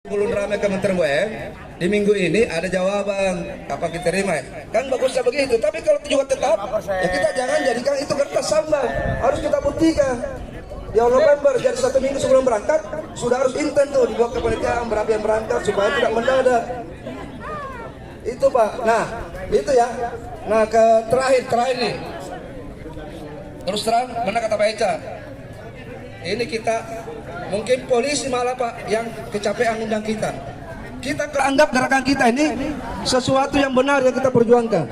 Belum ramai Kementerian BUMN di minggu ini ada jawaban apa kita terima kan bagusnya begitu, tapi kalau tujuan tetap ya kita jangan jadikan itu kertas sambal, harus kita buktikan di November. Jadi 1 minggu sebelum berangkat sudah harus intent tuh dibuat kepanitiaan berapa yang berangkat supaya tidak mendadak itu Pak. Nah itu ya. Nah terakhir nih, terus terang mana kata Pak Eca, ini kita mungkin polisi malah Pak yang kecapean undang kita anggap gerakan kita ini sesuatu yang benar yang kita perjuangkan.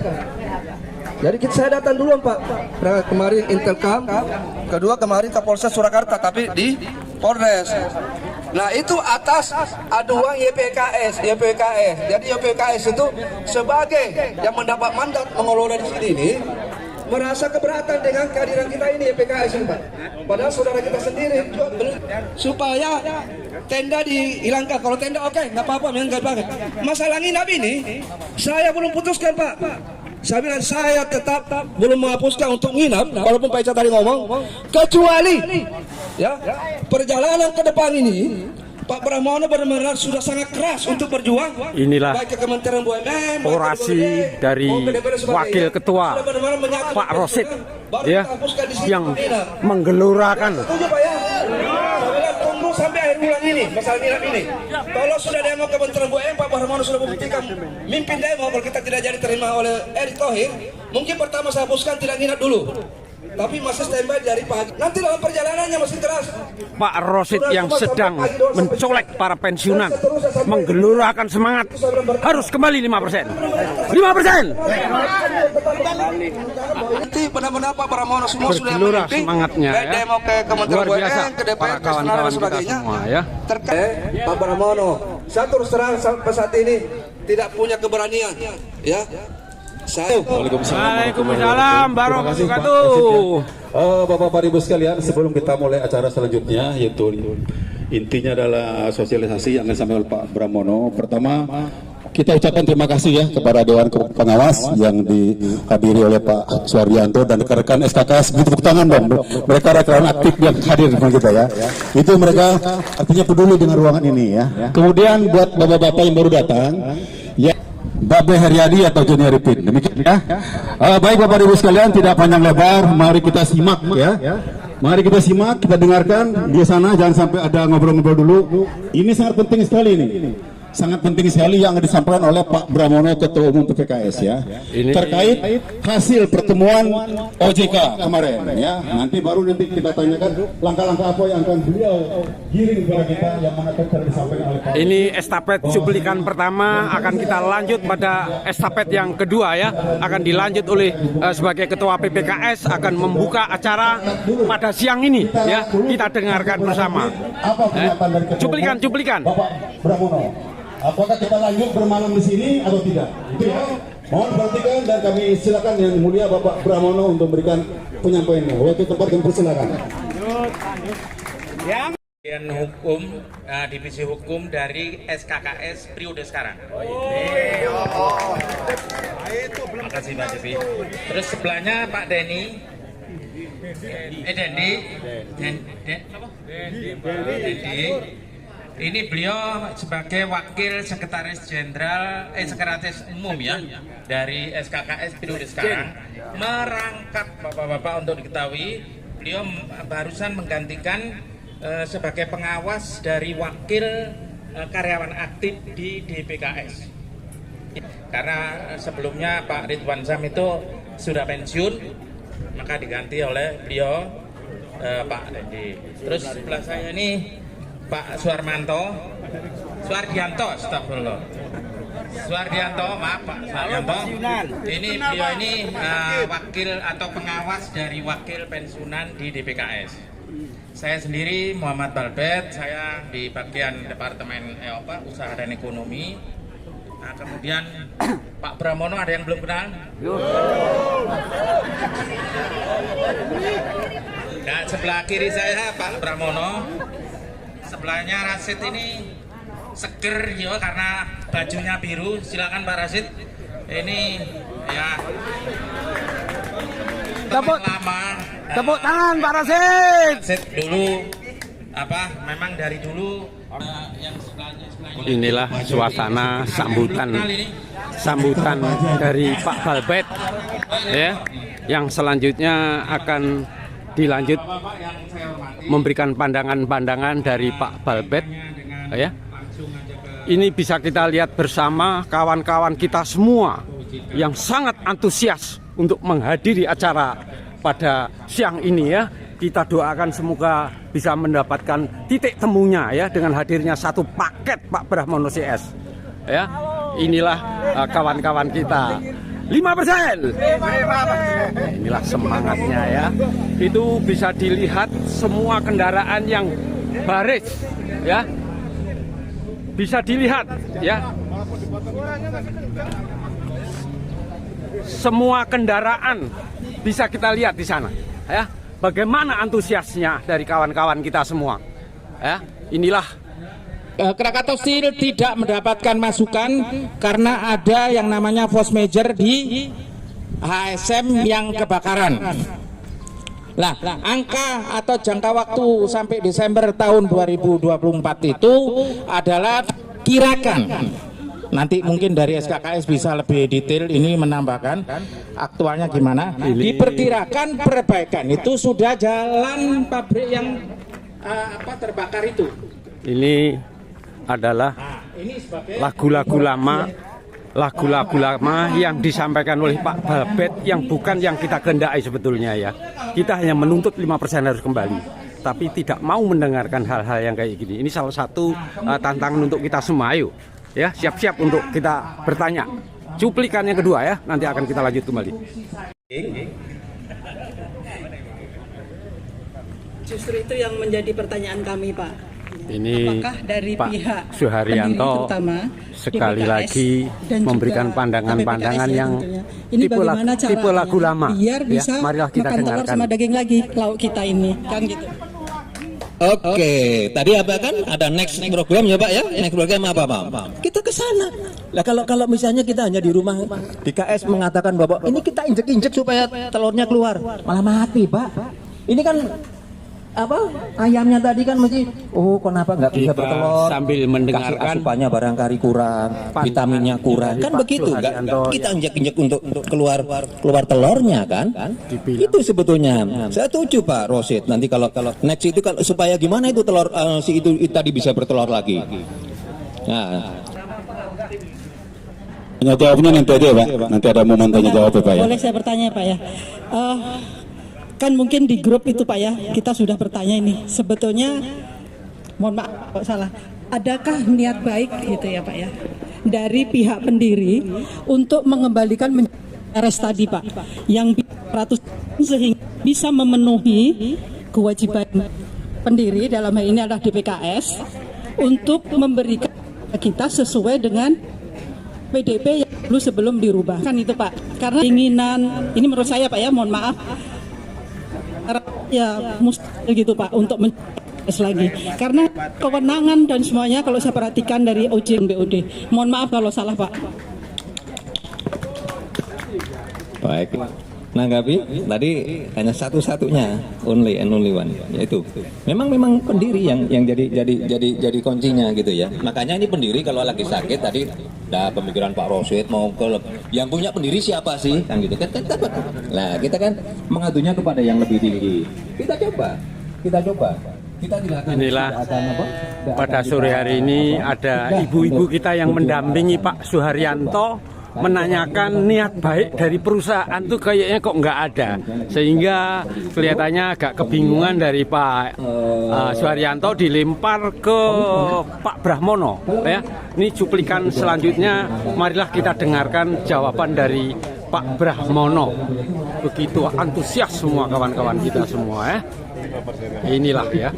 Jadi saya datang duluan Pak, kemarin Intelkam, kedua kemarin Kapolsek Surakarta tapi di Polres. Nah itu atas aduan YPKS. Jadi YPKS itu sebagai yang mendapat mandat mengelola di sini ini merasa keberatan dengan kehadiran kita ini YPKS ini Pak. Padahal saudara kita sendiri supaya tenda dihilangkan. Kalau tenda oke, nggak apa-apa, nggak banget. Masalah nginap ini saya belum putuskan Pak. Saya bilang saya tetap belum menghapuskan untuk nginap, walaupun Pak Ica tadi ngomong, kecuali ya perjalanan ke depan ini Pak Pramono benar-benar sudah sangat keras untuk berjuang. Inilah baik ke Kementerian BUMN, orasi dari Wakil Ketua Pak Rosid ya, yang menggelurakan. Tunggu sampai akhir bulan ini masalah nilai ini. Kalau sudah demo Kementerian BUMN, Pak Pramono sudah membuktikan mimpin demo. Kalau kita tidak jadi terima oleh Erick Thohir, mungkin pertama saya hapuskan tidak nginap dulu. Tapi masih standby dari pagi. Nanti dalam perjalanannya masih keras. Pak Rosid yang sedang mencolek para pensiunan menggelurakan semangat harus kembali 5%. 5%. Nanti benar-benar Pak Pramono semua sudah bergelora semangatnya ya. Demo ke Kementerian Luar biasa BUMN, ke DPR, para kawan-kawan kita semua ya. Terkait Pak Pramono, saya terus terang sampai saat ini tidak punya keberanian ya. Waalaikumsalam warahmatullahi wabarakatuh. Bapak-bapak Ibu sekalian, sebelum kita mulai acara selanjutnya, yaitu intinya adalah sosialisasi yang akan disampaikan oleh Pak Pramono. Pertama, kita ucapkan terima kasih ya kepada Dewan Pengawas yang dihadiri oleh Pak Suharyanto dan rekan-rekan SKKS. Tepuk tangan dong, mereka rekan aktif yang hadir dengan kita ya. Itu mereka artinya peduli dengan ruangan ini ya. Kemudian buat bapak-bapak yang baru datang, ya. Babe Heriadi atau Joni Arifin, demikian ya. Baik Bapak Ibu sekalian, tidak panjang lebar, mari kita simak ya. Mari kita simak, kita dengarkan di sana, jangan sampai ada ngobrol-ngobrol dulu. Ini sangat penting sekali ini. Sangat penting sekali yang disampaikan oleh Pak Pramono Ketua Umum PKS ya. Terkait hasil pertemuan OJK kemarin ya. Nanti baru kita tanyakan langkah-langkah apa yang akan beliau giring kepada kita yang mana telah disampaikan oleh Pak. Ini estafet cuplikan pertama, akan kita lanjut pada estafet yang kedua ya. Akan dilanjut oleh sebagai Ketua PPKS akan membuka acara pada siang ini ya. Kita dengarkan bersama. Cuplikan. Bapak Pramono, apakah kita lanjut bermalam di sini atau tidak? Itu ya. Mohon perhatikan dan kami silakan yang mulia Bapak Pramono untuk memberikan penyampaiannya. Waktu tempat kami persilakan. Bagian hukum, divisi hukum dari SKKS periode sekarang. Terima kasih Pak Jepi. Terus sebelahnya Pak Denny. Dendi. Ini beliau sebagai Wakil Sekretaris Jenderal, Sekretaris Umum ya dari SKKS periode sekarang. Merangkap Bapak-bapak untuk diketahui, beliau barusan menggantikan sebagai pengawas dari Wakil Karyawan Aktif di DPKS. Karena sebelumnya Pak Ridwan Syam itu sudah pensiun, maka diganti oleh beliau Pak Dendi. Terus sebelah saya ini Pak Suharyanto, astagfirullah. Maaf Pak Suharyanto. Ini beliau ini wakil atau pengawas dari wakil pensiunan di DPKS. Saya sendiri Muhammad Balbet, saya di bagian Departemen Usaha dan Ekonomi. Nah, kemudian Pak Pramono ada yang belum kenal? Nah, sebelah kiri saya Pak Pramono. Sebelahnya Rasid ini seger ya karena bajunya biru. Silakan Pak Rasid. Ini ya Tepuk tangan Pak Rasid. Rasid dulu memang dari dulu yang sebelahnya Inilah suasana sambutan dari Pak Balbet ya, yang selanjutnya akan dilanjut memberikan pandangan-pandangan dari Pak Balbet ya. Ini bisa kita lihat bersama kawan-kawan kita semua yang sangat antusias untuk menghadiri acara pada siang ini ya. Kita doakan semoga bisa mendapatkan titik temunya ya dengan hadirnya satu paket Pak Brahmono CS ya. Inilah kawan-kawan kita 5%. Inilah semangatnya ya. Itu bisa dilihat semua kendaraan yang baris ya. Bisa dilihat ya. Semua kendaraan bisa kita lihat di sana ya. Bagaimana antusiasnya dari kawan-kawan kita semua ya. Inilah Krakatau Steel tidak mendapatkan masukan karena ada yang namanya force major di HSM yang kebakaran. Nah, angka atau jangka waktu sampai Desember tahun 2024 itu adalah kirakan. Nanti mungkin dari SKKS bisa lebih detail ini menambahkan aktualnya gimana. Diperkirakan perbaikan itu sudah jalan pabrik yang terbakar itu. ini adalah lagu-lagu lama yang disampaikan oleh Pak Balbet yang bukan yang kita kehendaki sebetulnya ya. Kita hanya menuntut 5% harus kembali, tapi tidak mau mendengarkan hal-hal yang kayak gini. Ini salah satu tantangan untuk kita semua. Ayo ya, siap-siap untuk kita bertanya. Cuplikan yang kedua ya, nanti akan kita lanjut kembali. Justru itu yang menjadi pertanyaan kami, Pak. Ini apakah dari Pak pihak Suharyanto terutama sekali PKS lagi dan memberikan juga pandangan-pandangan PPKS yang ini tipe lagu lama biar ya. bisa Marilah kita makan telur dengarkan. sama daging lagi lauk kita ini kan gitu. Oke, tadi apa kan ada next program ya Pak ya? Next program apa Pak? Kita ke sana. Lah kalau misalnya kita hanya di rumah, BKS mengatakan bahwa ini kita injek-injek supaya telurnya keluar, malah mati Pak. Ini kan apa ayamnya tadi kan mesti kenapa nggak bisa Kita bertelur sambil mendengarkan asupannya barangkali kurang, vitaminnya kurang kan Pak begitu nggak Suharyanto kita injek-injek untuk keluar telurnya kan itu sebetulnya saya setuju Pak Rosid nanti kalau next itu kalau supaya gimana itu telur si itu tadi bisa bertelur lagi. Nah Tanya jawabnya nanti aja Pak, nanti ada momen tanya jawab ya Pak ya. Boleh saya bertanya Pak ya? Kan mungkin di grup itu Pak ya, kita sudah bertanya ini. Sebetulnya, mohon maaf kalau salah, adakah niat baik gitu ya Pak ya, dari pihak pendiri untuk mengembalikan res tadi Pak, yang 100 sehingga bisa memenuhi kewajiban pendiri dalam hal ini adalah DPKS untuk memberikan kita sesuai dengan PDP yang dulu sebelum dirubah kan itu Pak. Karena keinginan ini menurut saya Pak ya, mohon maaf ya mustahil gitu Pak untuk mencari lagi karena kewenangan dan semuanya kalau saya perhatikan dari OJ dan BOD. Mohon maaf kalau salah Pak. baik nanggapi tadi hanya satu-satunya only one yaitu memang pendiri yang jadi kuncinya gitu ya. Makanya ini pendiri kalau lagi sakit tadi dah pemikiran Pak Rosid mau ke yang punya pendiri siapa sih kan gitu kan nah kita kan mengadunya kepada yang lebih tinggi. Kita coba kita tidak akan inilah pada sore hari ini ada ibu-ibu kita yang mendampingi Pak Suharyanto menanyakan niat baik dari perusahaan tuh kayaknya kok nggak ada, sehingga kelihatannya agak kebingungan dari Pak Suharyanto dilempar ke Pak Brahmono ya. Ini cuplikan selanjutnya, marilah kita dengarkan jawaban dari Pak Brahmono. Begitu antusias semua kawan-kawan kita semua ya. Inilah ya,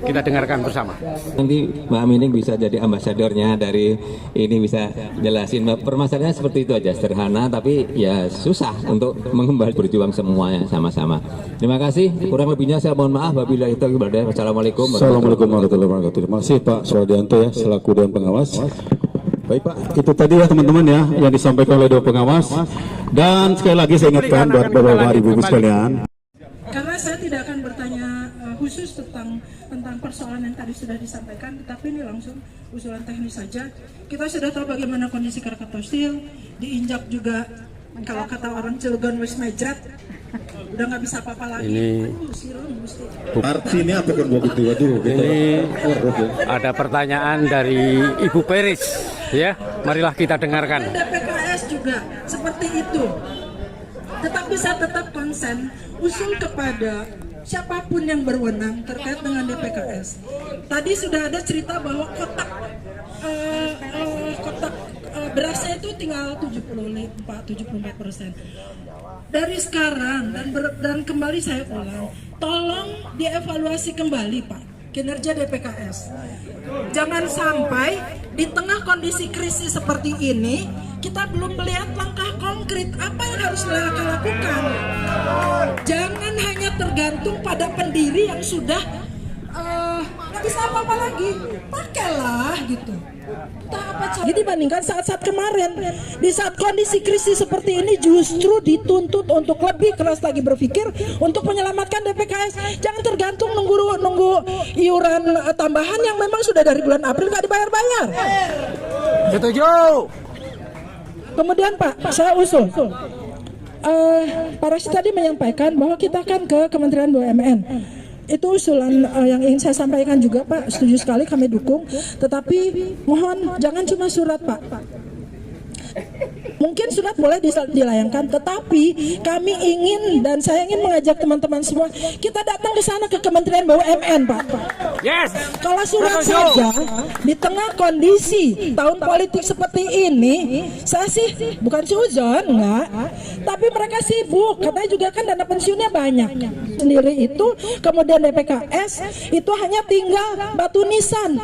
kita dengarkan bersama. Nanti Mbak Mining bisa jadi ambasadornya dari ini, bisa jelasin permasalahannya seperti itu aja, sederhana tapi ya susah untuk mengembali berjuang semuanya sama-sama. Terima kasih, kurang lebihnya saya mohon maaf. Wabillahi taufiq wal hidayah. Wassalamualaikum Assalamualaikum warahmatullahi wabarakatuh. Terima kasih Pak Suharyanto ya selaku Dewan Pengawas. Baik Pak, itu tadi ya teman-teman ya yang disampaikan oleh Dewan Pengawas. Dan sekali lagi saya ingatkan buat Bapak-Bapak Ibu-Ibu sekalian. Karena saya tidak akan bertanya khusus tentang tentang persoalan yang tadi sudah disampaikan, tetapi ini langsung usulan teknis saja. Kita sudah tahu bagaimana kondisi Krakatau Steel, diinjak juga kalau kata orang Cilegon wis mejret, udah nggak bisa apa-apa lagi. Artinya apa kan begitu? Aduh, Ini ada pertanyaan dari Ibu Peris, ya. Marilah kita dengarkan. DPKS juga seperti itu. Tetapi saya tetap konsen usul kepada siapapun yang berwenang terkait dengan DPKS. Tadi sudah ada cerita bahwa kotak berasnya itu tinggal 74%. Dari sekarang dan kembali saya ulang, tolong dievaluasi kembali Pak kinerja DPKS. Jangan sampai di tengah kondisi krisis seperti ini kita belum melihat langkah konkret apa yang harus mereka lakukan. Jangan hanya tergantung pada pendiri yang sudah nggak bisa apa-apa lagi, pakailah gitu. Jadi dibandingkan saat-saat kemarin, di saat kondisi krisis seperti ini justru dituntut untuk lebih keras lagi berpikir untuk menyelamatkan DPKS. Jangan tergantung nunggu iuran tambahan yang memang sudah dari bulan April nggak dibayar-bayar. Setuju. Kemudian Pak, saya usul. Pak Rashid tadi menyampaikan bahwa kita akan ke Kementerian BUMN. Itu usulan yang ingin saya sampaikan juga Pak, setuju sekali, kami dukung. Tetapi mohon jangan cuma surat Pak. Mungkin surat boleh dilayangkan, tetapi kami ingin dan saya ingin mengajak teman-teman semua, kita datang ke sana ke Kementerian BUMN Pak. Yes. Kalau surat saja di tengah kondisi tahun politik seperti ini, saya sih bukan suzon enggak, tapi mereka sibuk, katanya juga kan dana pensiunnya banyak. Sendiri itu kemudian DPKS itu hanya tinggal batu nisan.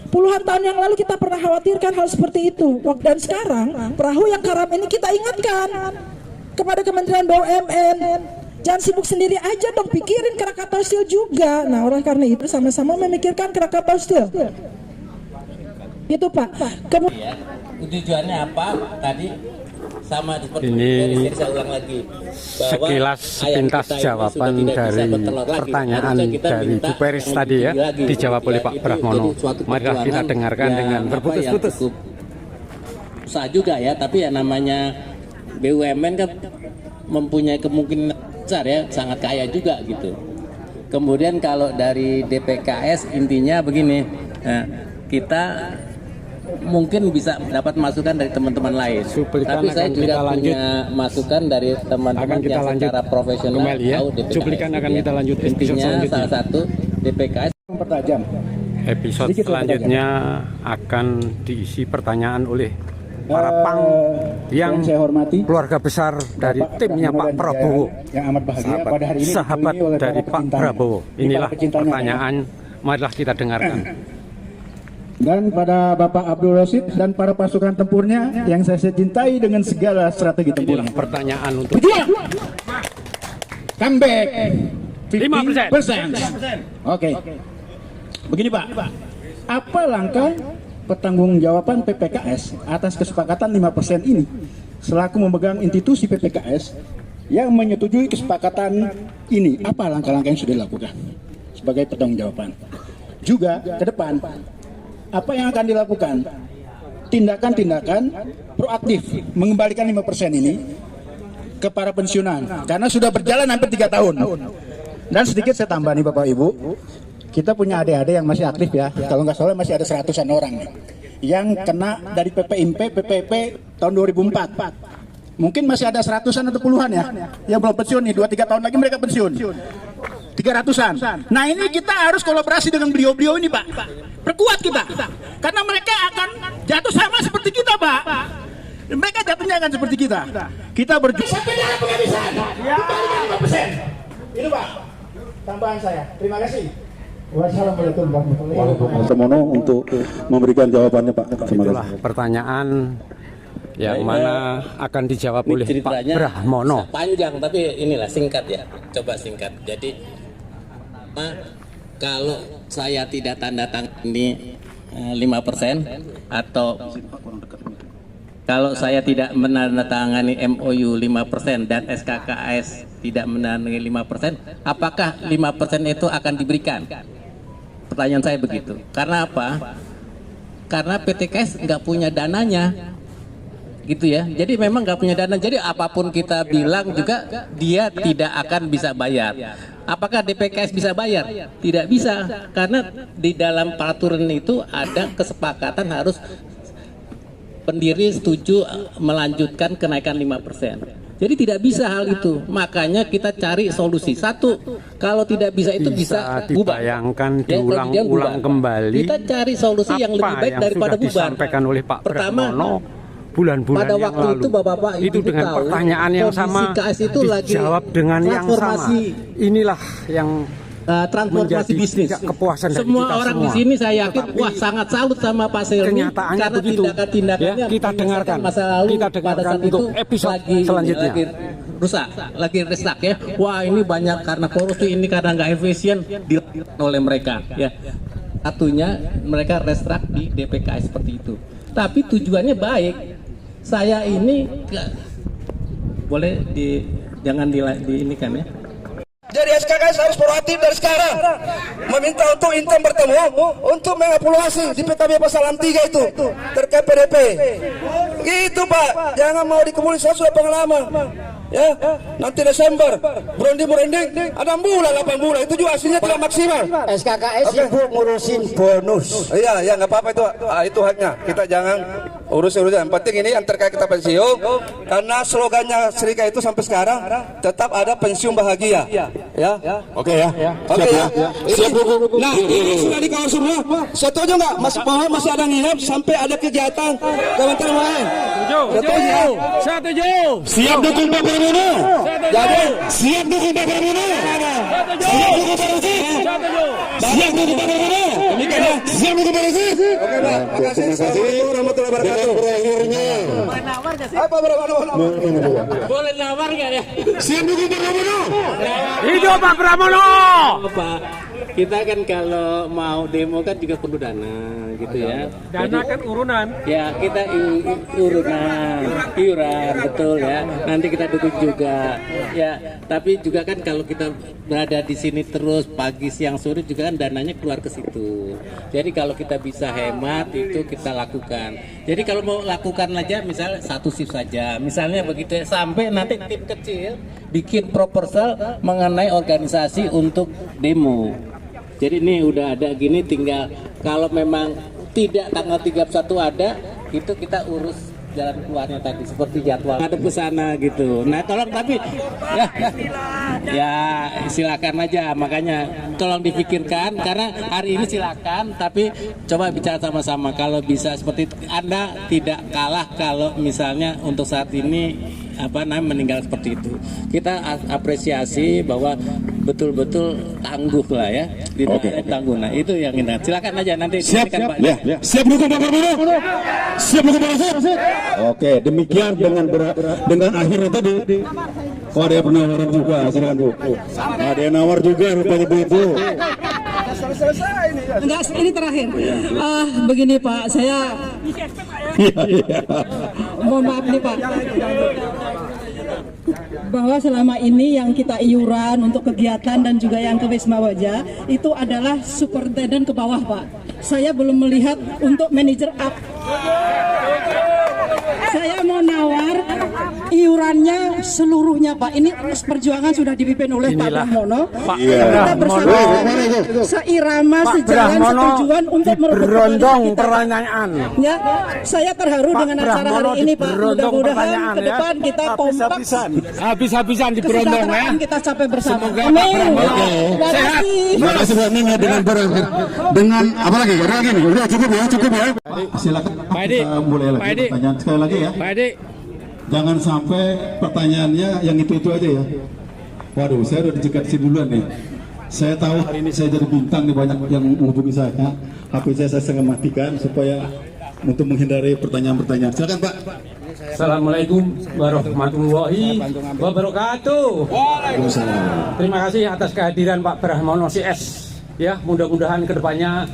Puluhan tahun yang lalu kita pernah khawatirkan hal seperti itu. Dan sekarang perahu yang karam ini kita ingatkan kepada Kementerian BUMN. Jangan sibuk sendiri aja dong, pikirin Krakatau Steel juga. Nah, oleh karena itu sama-sama memikirkan Krakatau Steel. Itu Pak. Ya, tujuannya apa tadi? Sama seperti Ini saya ulang lagi. sekilas sepintas jawaban dari pertanyaan dari Bu Peris tadi ya, dijawab oleh Pak Brahmono. Marilah kita dengarkan dengan berputus-putus. Usaha juga ya, tapi ya namanya BUMN kan mempunyai kemungkinan besar ya, sangat kaya juga gitu. Kemudian kalau dari DPKS intinya begini, kita mungkin bisa dapat masukan dari teman-teman lain. Tapi saya juga punya masukan dari teman-teman yang secara profesional ya. tahu DPKS. Cuplikan akan kita lanjut episode Intinya selanjutnya. salah satu DPKS mempertajam. Episode selanjutnya akan diisi pertanyaan oleh para pang yang saya hormati keluarga besar dari timnya Pak Prabowo, yang amat bahagia pada hari ini sahabat dipenuhi oleh dari para Pak pecintanya. Prabowo. Inilah pertanyaan, marilah kita dengarkan. Dan pada Bapak Abdul Rashid dan para pasukan tempurnya yang saya cintai dengan segala strategi Inilah tempurnya. pertanyaan untuk Berjuang! Comeback 5%. Oke. Begini Pak, apa langkah pertanggungjawaban PPKS atas kesepakatan 5% ini selaku memegang institusi PPKS yang menyetujui kesepakatan ini? Apa langkah-langkah yang sudah dilakukan sebagai pertanggungjawaban? Juga ke depan, apa yang akan dilakukan? Tindakan-tindakan proaktif mengembalikan 5% ini ke para pensiunan karena sudah berjalan hampir 3 tahun. Dan sedikit saya tambah nih Bapak Ibu, kita punya adik-adik yang masih aktif ya. Kalau nggak salah masih ada 100-an orang nih yang kena dari PPP tahun 2004. Mungkin masih ada 100-an atau puluhan ya yang belum pensiun nih, 2-3 tahun lagi mereka pensiun. 300-an. Nah ini kita harus kolaborasi dengan beliau-beliau ini Pak. Perkuat kita. Karena mereka akan jatuh sama seperti kita Pak. Mereka jatuhnya akan seperti kita. Kita berjuang. Sampai dalam penghabisan. Kembalikan 5%. Itu Pak. Tambahan saya. Terima kasih. Wassalamualaikum warahmatullahi wabarakatuh. Pramono untuk memberikan jawabannya Pak. Terima itulah kasih. pertanyaan yang mana akan dijawab oleh Pak Brahmono. panjang tapi inilah singkat ya, coba singkat. Jadi kalau saya tidak tanda tangani 5% atau kalau saya tidak menandatangani MOU 5% dan SKKS tidak menandatangani 5%, apakah 5% itu akan diberikan? pertanyaan saya begitu. Karena apa? Karena PTKS nggak punya dananya, gitu ya. Jadi memang nggak punya dana. Jadi apapun kita bilang juga dia tidak akan bisa bayar. Apakah DPKS bisa bayar? Tidak bisa, karena di dalam peraturan itu ada kesepakatan harus pendiri setuju melanjutkan kenaikan 5%. Jadi tidak bisa hal itu. Makanya kita cari solusi. Satu, kalau tidak bisa itu bisa bubar. Dibayangkan diulang-ulang kembali. Kita cari solusi yang lebih baik daripada bubar. Disampaikan oleh Pak Brahmono bulan-bulan pada yang waktu lalu. itu Bapak-bapak itu dengan tahu, pertanyaan yang sama KS itu dijawab dengan yang sama. Inilah yang transformasi bisnis. Kepuasan dari semua kita orang semua. Di sini saya yakin wah sangat salut sama Pak Selmi Kenyataannya karena begitu. tindakan-tindakannya Ya, kita dengarkan. masa lalu Kita pada dengarkan saat untuk itu episode lagi selanjutnya. rusak, lagi resak ya. Wah ini banyak karena korupsi, ini karena nggak efisien oleh mereka ya. Satunya mereka restruct di DPKS seperti itu. Tapi tujuannya baik. Saya ini boleh jangan di ini kan ya. Jadi SKKS harus proaktif dari sekarang meminta untuk Intan bertemu untuk mengevaluasi di PKB pasal 63 itu terkait PDP. Gitu Pak, jangan mau dikemuli sudah pengalaman. Ya, nanti Desember branding ada 6 bulan 8 bulan itu juga hasilnya tidak maksimal. SKKS sibuk ngurusin bonus. Iya nggak apa-apa itu haknya. Kita jangan urus-urus. Yang penting ini yang terkait kita pensiun, karena slogannya Serika itu sampai sekarang tetap ada pensiun bahagia. Ya, Oke ya. oke ya. Siap Bu. Nah ini sudah dikawal semua. Setuju nggak? Mas Pohon masih ada nginep sampai ada kegiatan Kementerian lain. Setuju. Setuju. Siap dukung Pak Pramono. Jadi Siap dukung Pak Pramono. Siap dukung Pak Rasid. Siap dukung Pak Pramono. demikian ya. Siap dukung Pak Rasid. Oke Pak, makasih. Assalamualaikum warahmatullahi wabarakatuh. Berakhirnya. Apa berapa? Boleh nawar nggak ya? Siap dukung Pak Pramono. Hidup Pak Brahmono. Pak, kita kan kalau mau demo kan juga perlu dana gitu ya. Dana kan urunan. Ya kita iuran betul ya. Nanti kita dukung juga ya. Tapi juga kan kalau kita berada di sini terus pagi siang sore juga kan dananya keluar ke situ. Jadi kalau kita bisa hemat itu kita lakukan. Jadi kalau mau lakukan aja misalnya 1 shift saja. Misalnya begitu ya, sampai nanti tim kecil bikin proposal mengenai organisasi untuk demo. Jadi ini udah ada gini, tinggal kalau memang tidak tanggal 31 ada, itu kita urus jalan keluarnya tadi seperti jadwal ada ke sana gitu. Nah tolong tapi ya silakan aja, makanya tolong dipikirkan karena hari ini silakan tapi coba bicara sama-sama kalau bisa seperti itu. Anda tidak kalah kalau misalnya untuk saat ini meninggal seperti itu. Kita apresiasi bahwa betul-betul tangguh lah ya. Tangguh. Nah itu yang kita silakan aja nanti. Siap, Pak. ya. Siap dukung Pak Pramono. Siap dukung Pak Rasid. Oke, demikian dengan akhirnya tadi. Oh ada penawaran juga, silakan Bu. Ada yang nawar juga rupanya Bu itu. Enggak, ini terakhir. Begini Pak, saya mohon maaf nih Pak, bahwa selama ini yang kita iuran untuk kegiatan dan juga yang ke Wisma Wajah itu adalah superintenden ke bawah Pak. Saya belum melihat untuk manajer up. Saya mau nawar iurannya seluruhnya Pak. Ini perjuangan sudah dipimpin oleh Pak Brahmono. Kita bersama seirama sejalan setujuan untuk berondong pertanyaan. Ya, saya terharu dengan acara hari ini Pak. Mudah-mudahan ke depan kita kompak. Habis-habisan diberondong ya. Kita capai bersama. Semoga Pak Amin. Brahmono sehat. Terima kasih Bu Nina dengan apa lagi? Udah cukup ya. Silakan. Pak Edi. Kita mulai lagi pertanyaan sekali lagi ya. Pak Edi. Jangan sampai pertanyaannya yang itu aja ya. Waduh, saya udah dicegat sini duluan nih. Saya tahu hari ini saya jadi bintang nih, banyak yang menghubungi saya. HP saya sengaja matikan supaya untuk menghindari pertanyaan-pertanyaan. Silakan Pak. Assalamualaikum warahmatullahi wabarakatuh. Terima kasih atas kehadiran Pak Brahmono CS. Ya, mudah-mudahan kedepannya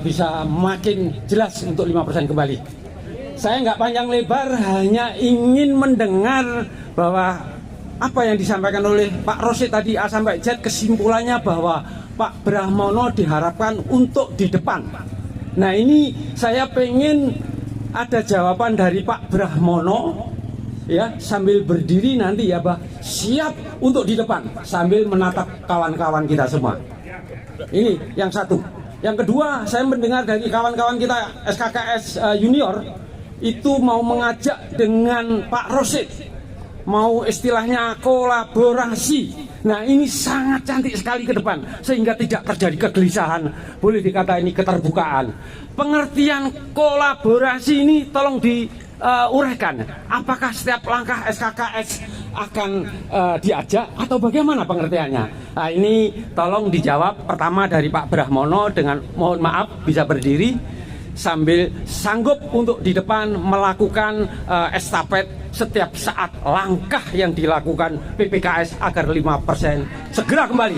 bisa makin jelas untuk 5% kembali. Saya nggak panjang lebar, hanya ingin mendengar bahwa apa yang disampaikan oleh Pak Rosid tadi A sampai Z, kesimpulannya bahwa Pak Brahmono diharapkan untuk di depan. Nah ini saya pengen ada jawaban dari Pak Brahmono ya, sambil berdiri nanti ya Pak, siap untuk di depan sambil menatap kawan-kawan kita semua. Ini yang satu. Yang kedua, saya mendengar dari kawan-kawan kita SKKS Junior itu mau mengajak dengan Pak Rosid, mau istilahnya kolaborasi. Nah ini sangat cantik sekali ke depan, sehingga tidak terjadi kegelisahan, boleh dikata ini keterbukaan. Pengertian kolaborasi ini tolong diuraikan. Apakah setiap langkah SKKS akan diajak atau bagaimana pengertiannya? Nah ini tolong dijawab pertama dari Pak Brahmono dengan mohon maaf bisa berdiri sambil sanggup untuk di depan melakukan estafet setiap saat langkah yang dilakukan PPKS agar 5% segera kembali.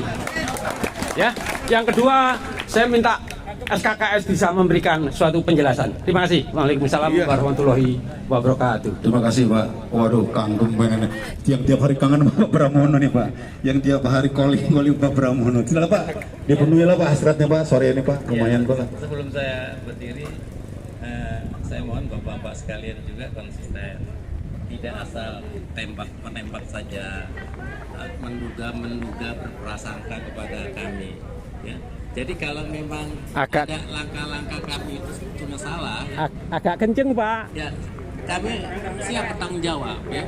Ya, yang kedua saya minta SKKS bisa memberikan suatu penjelasan. Terima kasih. Waalaikumsalam warahmatullahi wabarakatuh. Terima kasih Pak. Waduh, kanggung bener. Tiap hari kangen Pak Brahmono nih Pak. Yang tiap hari calling Pak Brahmono. Tidak Pak, dipenuhi lah Pak hasratnya Pak. Sore ini Pak, lumayan Pak. Sebelum saya berdiri, saya mohon Bapak-Bapak sekalian juga konsisten. Tidak asal menembak saja, menduga berprasangka kepada kami. Ya. Jadi kalau memang ada langkah-langkah kami itu sebetulnya salah, agak kenceng Pak. Ya kami siap bertanggung jawab. Ya.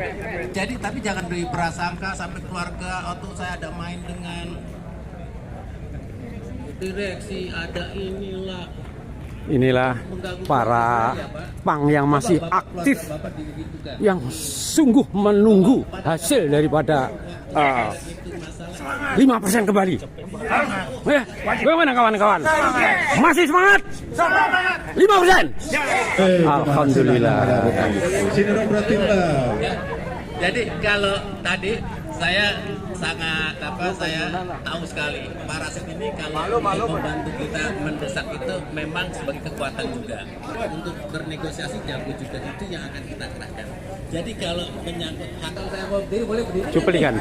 Jadi tapi jangan beri prasangka sampai keluarga atau saya ada main dengan direksi, ada Inilah para pang yang masih aktif, yang sungguh menunggu hasil daripada 5% kembali. Ya, bagaimana kawan-kawan? Masih semangat? 5%? Alhamdulillah. Jadi kalau tadi saya sangat saya tahu sekali Pak Rasid ini kalau membantu kita mendesak itu memang sebagai kekuatan juga untuk bernegosiasi, jago juga, itu yang akan kita kerahkan. Jadi kalau menyangkut atau saya mau berdiri boleh berdiri. Cuplikan.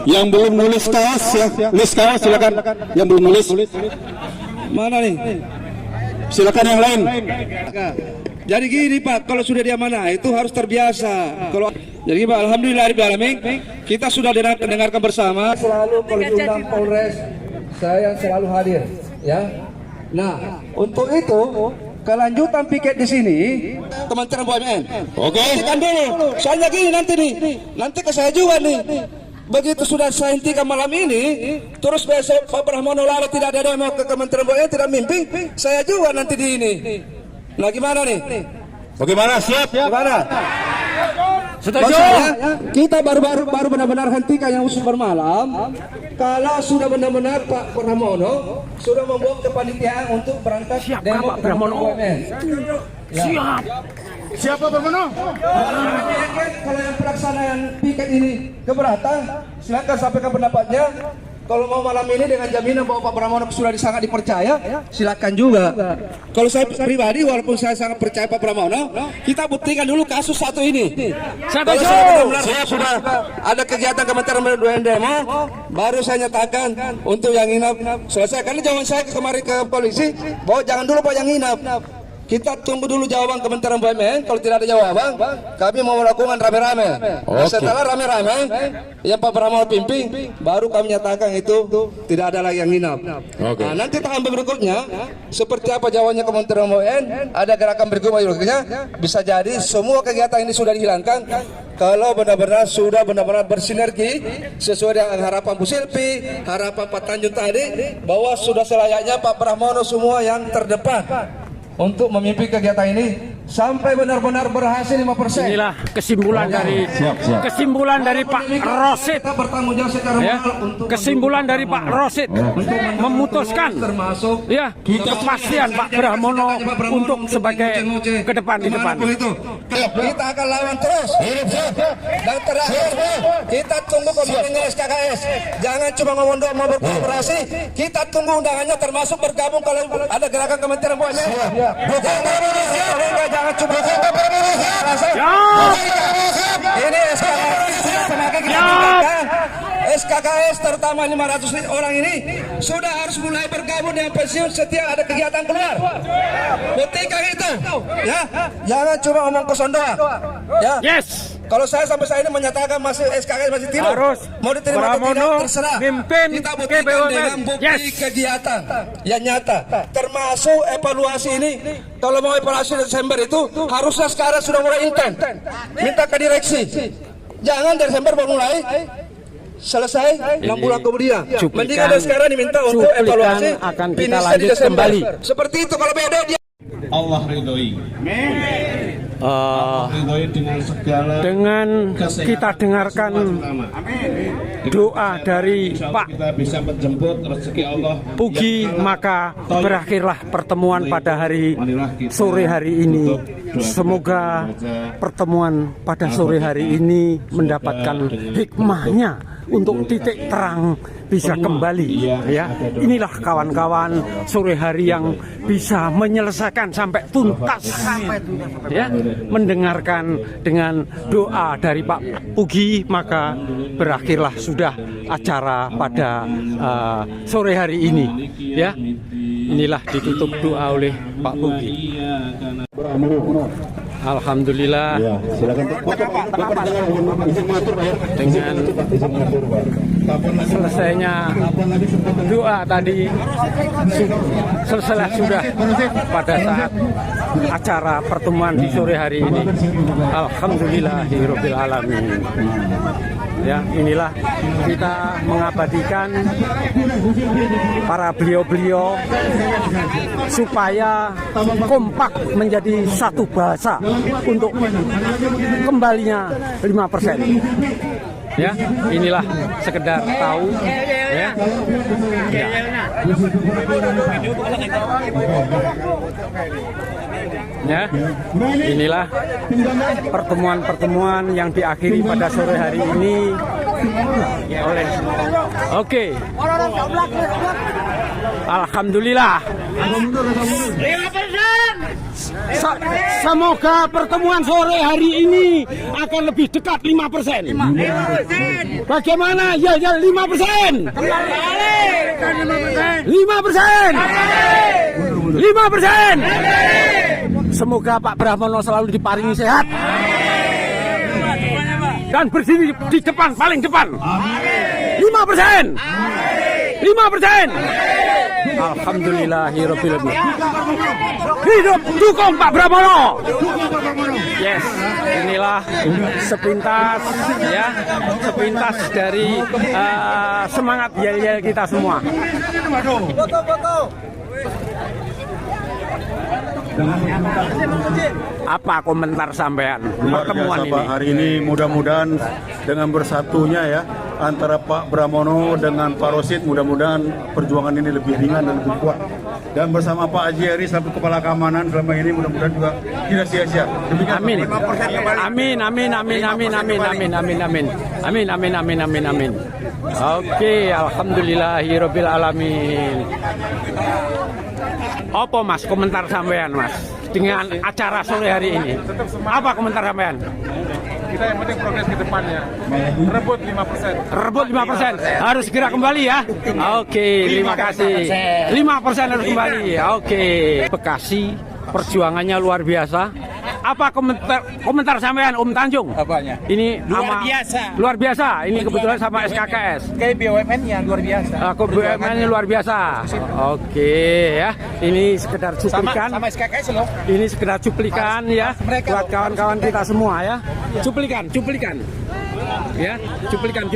Yang belum nulis kaos ya, list kaos silakan. Yang belum nulis. Mana nih? Silakan yang lain. Jadi gini Pak, kalau sudah diamanah itu harus terbiasa. Jadi Pak, alhamdulillahirobbilalamin, kita sudah dengarkan bersama. Selalu kalau diundang Polres, saya selalu hadir, ya. Nah, untuk itu kelanjutan piket di sini, Kementerian BUMN. Oke. Hentikan dulu. Soalnya gini nanti ke saya juga nih. Begitu sudah saya hentikan malam ini, terus besok Pak Brahmono lalu tidak ada demo ke Kementerian BUMN, tidak mimpi, saya juga nanti di ini. Nah gimana nih? Bagaimana? Siap? Gimana? Setuju? Kita baru benar-benar hentikan yang usul bermalam. Kalau sudah benar-benar Pak Brahmono sudah membuat kepanitiaan untuk berangkat demo Pak Brahmono. Siap. Siapa Brahmono? Kalau yang pelaksanaan piket ini keberatan, silakan sampaikan pendapatnya. Kalau mau malam ini dengan jaminan bahwa Pak Brahmono sudah sangat dipercaya, silakan juga. Kalau saya pribadi, walaupun saya sangat percaya Pak Brahmono, kita buktikan dulu kasus satu ini. Kalau sudah ada kegiatan Kementerian BUMN demo, baru saya nyatakan untuk yang nginap selesai. Karena jawaban saya kemarin ke polisi bahwa jangan dulu Pak yang nginap. Kita tunggu dulu jawaban Kementerian BUMN. Kalau tidak ada jawaban, kami mau melakukan rame-rame. Nah, setelah rame-rame, yang Pak Brahmono pimpin, baru kami nyatakan itu tidak ada lagi yang nginap. Nah, nanti tahap berikutnya, seperti apa jawabannya Kementerian BUMN, ada gerakan berikutnya, bisa jadi semua kegiatan ini sudah dihilangkan. Kalau benar-benar sudah benar-benar bersinergi sesuai dengan harapan Bu Silpi, harapan Pak Tanjung tadi, bahwa sudah selayaknya Pak Brahmono semua yang terdepan untuk memimpin kegiatan ini sampai benar-benar berhasil 5%. Inilah kesimpulan dari Pak Rosid. Kita bertanggung jawab secara moral untuk kesimpulan dari Pak Rosid memutuskan ya kepastian Pak Brahmono untuk sebagai ke depan di depan. Kita akan lawan terus. Dan terakhir kita tunggu komitmen SKKS. Jangan cuma ngomong doang mau berkolaborasi. Kita tunggu undangannya termasuk bergabung kalau ada gerakan Kementerian BUMN. Jangan cuma Ini SKKS sudah semakin kita tingkatkan. SKKS terutama 500 orang ini sudah harus mulai bergabung dengan pensiun setiap ada kegiatan keluar. Buktikan itu, ya. Jangan cuma omong kosong doang. Ya. Yes. Kalau saya sampai saat ini menyatakan masih SKKS masih tidur, Harus mau diterima atau tidak terserah. mimpin Kita buktikan BUMN. dengan bukti Yes. kegiatan yang nyata, termasuk evaluasi ini. Kalau mau evaluasi Desember itu harusnya sekarang sudah mulai intent. Minta ke direksi, jangan Desember baru mulai. Selesai 6 bulan kemudian. Mending ada sekarang diminta untuk evaluasi. Akan kita finishnya di lanjut Desember. kembali. Seperti itu kalau beda dia. Allah ridhoi. Ridhoi dengan segala Dengan kita dengarkan doa dari Pak kita bisa menjemput rezeki Allah. Pugi, maka berakhirlah pertemuan pada hari sore hari ini. Semoga pertemuan pada sore hari ini mendapatkan hikmahnya untuk titik terang bisa kembali, ya. Inilah kawan-kawan sore hari yang bisa menyelesaikan sampai tuntas, ya. Mendengarkan dengan doa dari Pak Pugi, maka berakhirlah sudah acara pada sore hari ini, ya. Inilah ditutup doa oleh Pak Pugi. Alhamdulillah, Ya, silakan. dengan selesainya doa tadi selesai sudah pada saat acara pertemuan di sore hari ini. Alhamdulillahirabbil alamin. Ya, inilah kita mengabadikan para beliau-beliau supaya kompak menjadi satu bahasa untuk kembalinya 5%. Ya, inilah sekedar tahu, ya. Ya, inilah pertemuan-pertemuan yang diakhiri pada sore hari ini oleh Alhamdulillah. Semoga pertemuan sore hari ini akan lebih dekat 5%. Bagaimana? Ya 5%. 5%. Semoga Pak Brahmono selalu diparingi sehat dan berdiri di depan, paling depan. 5%. Alhamdulillahirabbil alamin. Hidup dukung Pak Brahmono. Yes, inilah sepintas, ya, sepintas dari semangat yel-yel kita semua. Apa komentar sampean pertemuan ini? Pak, hari ini mudah-mudahan dengan bersatunya ya antara Pak Brahmono dengan Pak Rosid, mudah-mudahan perjuangan ini lebih ringan dan lebih kuat. Dan bersama Pak Haji Heri selaku Kepala Keamanan selama ini mudah-mudahan juga tidak sia-sia. Amin. Amin. Oke, alhamdulillahirabbil alamin. Apa Mas komentar sampean Mas dengan acara sore hari ini? Apa komentar sampean? Kita yang penting progres ke depannya. Rebut 5%. Rebut 5%. Harus segera kembali ya. Oke, terima kasih. 5% harus kembali. Oke. Bekasi perjuangannya luar biasa. Apa komentar sampean Om Tanjung? Apanya? Ini Luar biasa. Luar biasa. Ini kebetulan sama SKKS. Kayak BUMN-nya luar biasa. BUMN-nya luar biasa. Oke ya. Ini sekedar cuplikan. Sama SKKS loh. Ini sekedar cuplikan ya buat kawan-kawan kita semua ya. Cuplikan. Ya, cuplikan.